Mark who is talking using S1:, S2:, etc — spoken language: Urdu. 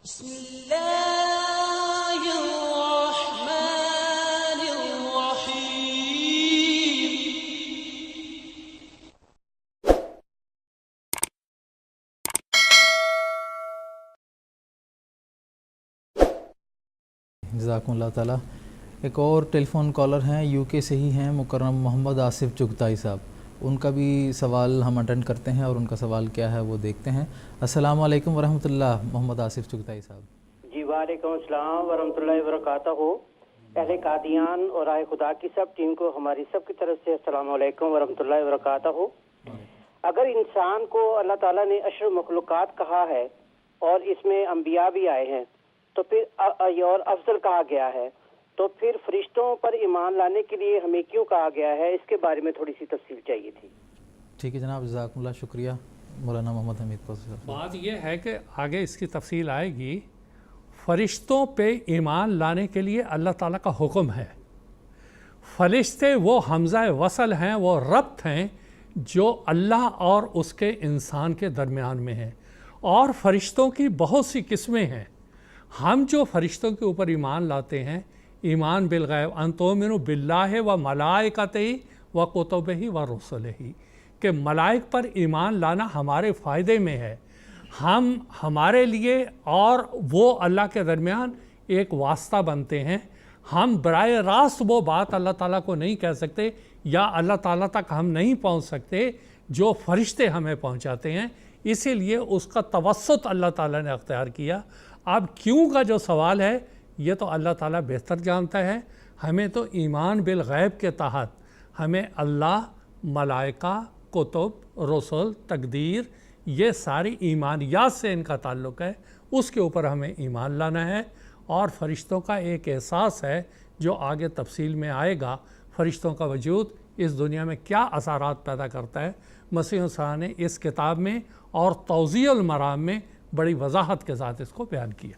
S1: بسم الله الرحمن الرحيم.
S2: جزاکم اللہ تعالیٰ. ایک اور ٹیلی فون کالر ہیں، یو کے سے ہی ہیں، مکرم محمد آصف چغتائی صاحب. ان کا بھی سوال ہم اٹینڈ کرتے ہیں اور ان کا سوال کیا ہے وہ دیکھتے ہیں. السلام علیکم ورحمۃ اللہ محمد آصف چغتائی صاحب.
S3: جی وعلیکم السلام ورحمۃ اللہ وبرکاتہ. اہل قادیان اور رائے خدا کی سب ٹیم کو ہماری سب کی طرف سے السلام علیکم ورحمۃ اللہ وبرکاتہ. اگر انسان کو اللہ تعالیٰ نے اشرف مخلوقات کہا ہے اور اس میں انبیاء بھی آئے ہیں تو پھر اور افضل کہا گیا ہے، تو پھر فرشتوں پر ایمان لانے کے لیے ہمیں کیوں کہا گیا ہے؟ اس کے بارے میں تھوڑی سی تفصیل چاہیے تھی.
S2: ٹھیک ہے جناب، جزاکم اللہ، شکریہ. مولانا محمد حمید کو
S4: بات یہ ہے کہ آگے اس کی تفصیل آئے گی. فرشتوں پہ ایمان لانے کے لیے اللہ تعالیٰ کا حکم ہے. فرشتے وہ حمزہ وصل ہیں، وہ ربط ہیں جو اللہ اور اس کے انسان کے درمیان میں ہیں. اور فرشتوں کی بہت سی قسمیں ہیں. ہم جو فرشتوں کے اوپر ایمان لاتے ہیں، ایمان بالغیب، ان تؤمنوا باللہ و ملائکتہ و کتبہ و رسلہ، کہ ملائک پر ایمان لانا ہمارے فائدے میں ہے. ہم ہمارے لیے اور وہ اللہ کے درمیان ایک واسطہ بنتے ہیں. ہم براہ راست وہ بات اللہ تعالیٰ کو نہیں کہہ سکتے یا اللہ تعالیٰ تک ہم نہیں پہنچ سکتے جو فرشتے ہمیں پہنچاتے ہیں. اسی لیے اس کا توسط اللہ تعالیٰ نے اختیار کیا. اب کیوں کا جو سوال ہے یہ تو اللہ تعالیٰ بہتر جانتا ہے. ہمیں تو ایمان بالغیب کے تحت ہمیں اللہ، ملائکہ، کتب، رسل، تقدیر، یہ ساری ایمانیات سے ان کا تعلق ہے، اس کے اوپر ہمیں ایمان لانا ہے. اور فرشتوں کا ایک احساس ہے جو آگے تفصیل میں آئے گا. فرشتوں کا وجود اس دنیا میں کیا اثرات پیدا کرتا ہے، مسیح عیسیٰ نے اس کتاب میں اور توضیح المرام میں بڑی وضاحت کے ساتھ اس کو بیان کیا.